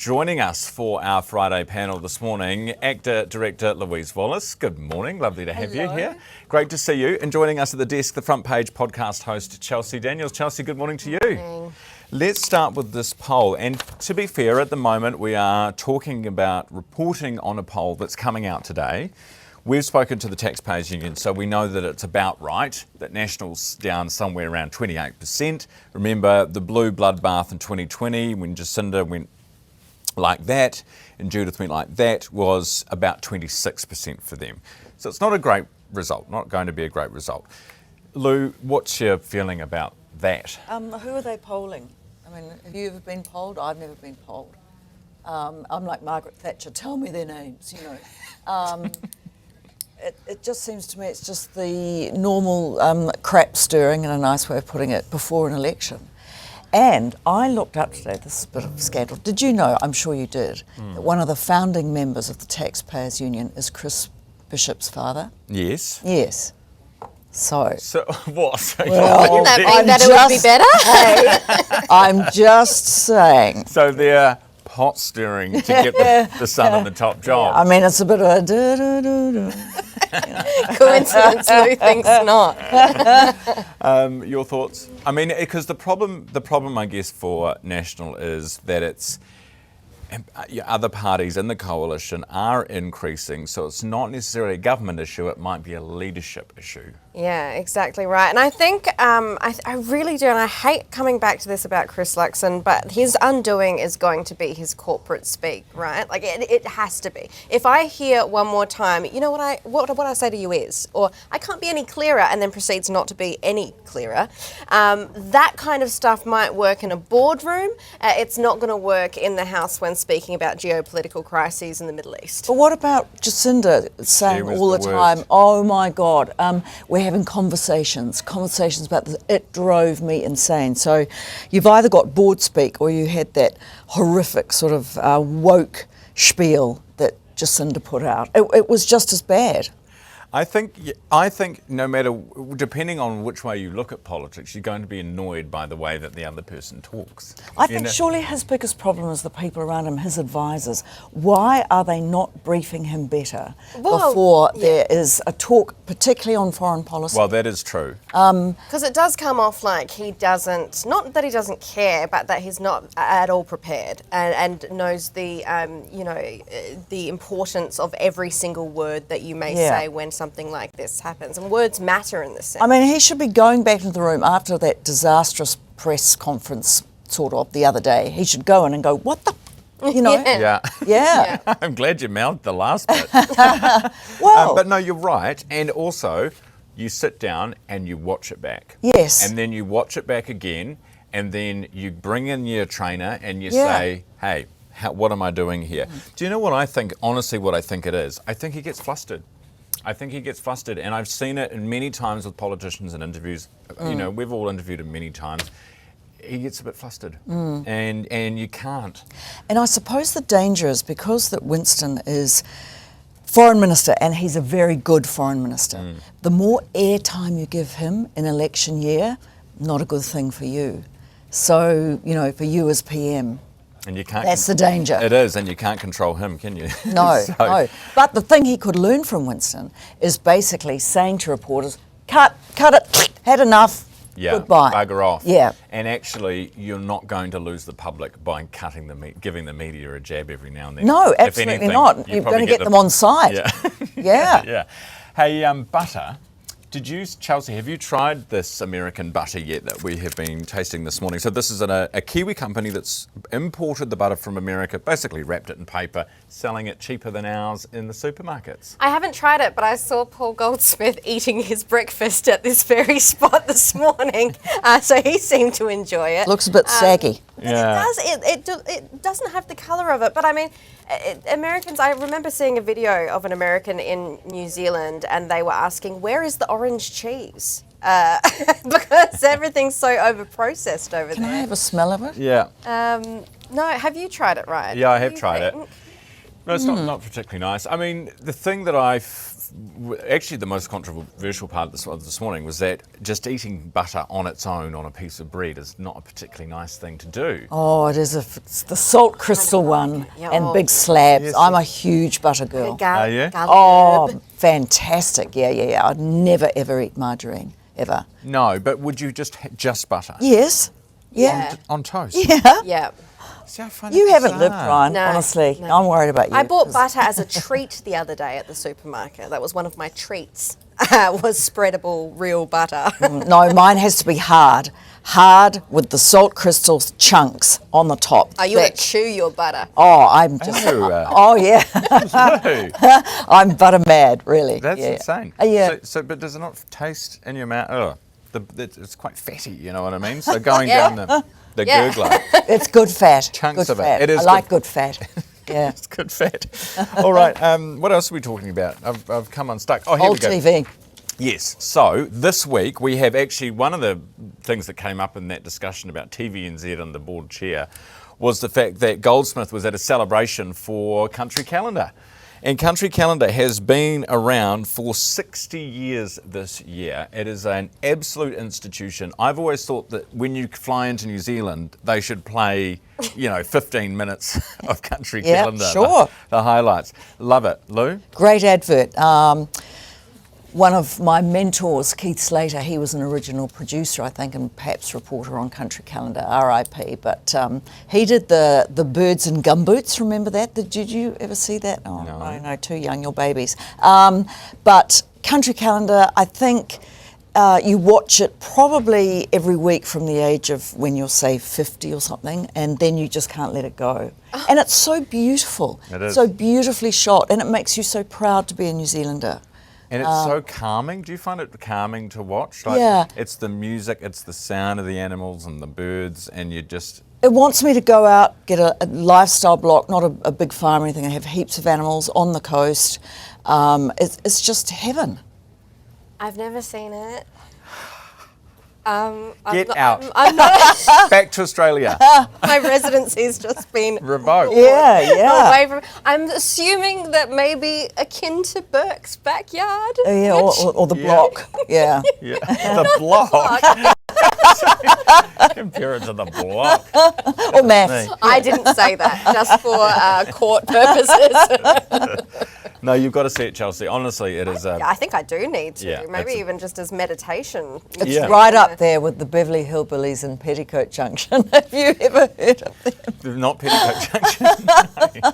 joining us for our Friday panel this morning, actor-director Louise Wallace. Good morning, lovely to have you here. Great to see you. And joining us at the desk, the Front Page podcast host, Chelsea Daniels. Chelsea, good morning to you. Morning. Let's start with this poll. And to be fair, at the moment we are talking about reporting on a poll that's coming out today. We've spoken to the Taxpayers Union, so we know that it's about right, that National's down somewhere around 28%. Remember the blue bloodbath in 2020 when Jacinda went like that and Judith went like that was about 26% for them. So it's not a great result, not going to be a great result. Lou, what's your feeling about that? Who are they polling? I mean, have you ever been polled? I've never been polled. I'm like Margaret Thatcher, tell me their names, you know. It just seems to me it's just the normal crap stirring, in a nice way of putting it, before an election. And I looked up today, this is a bit of a scandal. Did you know, I'm sure you did, that one of the founding members of the Taxpayers Union is Chris Bishop's father? Yes. Yes. So what? Well, Wouldn't that mean that it would be better? Hey, I'm just saying. So they're pot stirring to get the son in the top job. I mean, it's a bit of a do-do-do-do. Coincidence, Lou thinks not. Your thoughts? I mean, because the problem, I guess, for National is that it's other parties in the coalition are increasing, so it's not necessarily a government issue, it might be a leadership issue. Yeah, exactly right. And I think, I really do, and I hate coming back to this about Chris Luxon, but his undoing is going to be his corporate speak, right? Like, it has to be. If I hear one more time, you know what I say to you is, or I can't be any clearer, and then proceeds not to be any clearer, that kind of stuff might work in a boardroom. It's not going to work in the House when speaking about geopolitical crises in the Middle East. But what about Jacinda saying all the time, oh my God, we're having conversations about this. It drove me insane. So you've either got board speak or you had that horrific sort of woke spiel that Jacinda put out. It was just as bad. I think no matter, depending on which way you look at politics, you're going to be annoyed by the way that the other person talks. I think surely his biggest problem is the people around him, his advisors. Why are they not briefing him better before there is a talk, particularly on foreign policy? Well, that is true. Because it does come off like he doesn't, not that he doesn't care, but that he's not at all prepared and knows the, the importance of every single word that you may say when something like this happens. And words matter in this sense. I mean, he should be going back into the room after that disastrous press conference, sort of, the other day. He should go in and go, what the, you know? Yeah. I'm glad you mouthed the last bit. Well, but no, you're right. And also, you sit down and you watch it back. Yes. And then you watch it back again, and then you bring in your trainer and you say, hey, what am I doing here? Do you know what I think, honestly, what I think it is? I think he gets flustered. And I've seen it many times with politicians in interviews. You know, we've all interviewed him many times. He gets a bit flustered, and you can't. And I suppose the danger is because that Winston is foreign minister, and he's a very good foreign minister. The more airtime you give him in election year, not a good thing for you. So, you know, for you as PM. And you can't. That's the danger. It is, and you can't control him, can you? No, no. But the thing he could learn from Winston is basically saying to reporters, cut it, had enough, goodbye. Bugger off. Yeah. And actually, you're not going to lose the public by giving the media a jab every now and then. No, absolutely not. You're going to get them on side. Yeah. Hey, butter. Chelsea, have you tried this American butter yet that we have been tasting this morning? So this is a Kiwi company that's imported the butter from America, basically wrapped it in paper, selling it cheaper than ours in the supermarkets. I haven't tried it, but I saw Paul Goldsmith eating his breakfast at this very spot this morning, so he seemed to enjoy it. Looks a bit saggy. It doesn't have the colour of it, but I mean, Americans, I remember seeing a video of an American in New Zealand and they were asking, where is the orange cheese? Because everything's so over-processed over there. Can I have a smell of it? Yeah. No, have you tried it, Ryan? Yeah, I have tried it. No, it's not particularly nice. I mean, the thing that actually the most controversial part of this morning was that just eating butter on its own on a piece of bread is not a particularly nice thing to do. Oh, it is. It's the salt crystal one Yeah, and oh. big slabs. Yes. I'm a huge butter girl. Are you? Oh, fantastic. Yeah. I'd never, ever eat margarine, ever. No, but would you just butter? Yes. Yeah. On toast? Yeah. Yeah. See, I find You it haven't lived, bizarre. Ryan, No, honestly. no. I'm worried about you. I bought 'cause- butter as a treat the other day at the supermarket. That was one of my treats. Was spreadable real butter. No, mine has to be hard. Hard with the salt crystals chunks on the top. Are you going to Thick. chew your butter? Oh, I'm just... Ew. Oh, yeah. Ew. I'm butter mad, really. That's yeah. insane. Yeah. So, but does it not taste in your mouth? Oh, it's quite fatty, you know what I mean? So going Yeah. down the Yeah. gurgler, It's good fat. Chunks good of it. fat. It is I like good. good fat. Yeah. it's good fat. All right, what else are we talking about? I've come unstuck. Oh, here Old we go. TV. Yes. So this week we have actually one of the things that came up in that discussion about TVNZ and the board chair was the fact that Goldsmith was at a celebration for Country Calendar. And Country Calendar has been around for 60 years this year. It is an absolute institution. I've always thought that when you fly into New Zealand, they should play, 15 minutes of Country Yeah, Calendar. sure. The highlights. Love it. Lou? Great advert. One of my mentors, Keith Slater, he was an original producer, I think, and perhaps reporter on Country Calendar, RIP. But he did the birds in gumboots. Remember that? Did you ever see that? Oh, No. I know, too young, you're babies. But Country Calendar, I think you watch it probably every week from the age of when you're, say, 50 or something, and then you just can't let it go. And it's so beautiful. It is. So beautifully shot, and it makes you so proud to be a New Zealander. And it's so calming. Do you find it calming to watch? Like, Yeah. It's the music, it's the sound of the animals and the birds, and you just... It wants me to go out, get a lifestyle block, not a big farm or anything. I have heaps of animals on the coast. It's just heaven. I've never seen it. Get out. I'm not. Back to Australia. My residency's just been Revoked. Yeah. away from. I'm assuming that maybe akin to Burke's backyard. Yeah, which- or the Yeah. block. Yeah. Yeah. The block. Compare it to the block. Or maths. I didn't say that, just for court purposes. No, you've got to see it, Chelsea. Honestly, it is... I think I do need to. Yeah, Maybe it's a- even just as meditation. It's Yeah. right up there with the Beverly Hillbillies in Petticoat Junction. Have you ever heard of them? Not Petticoat Junction. No.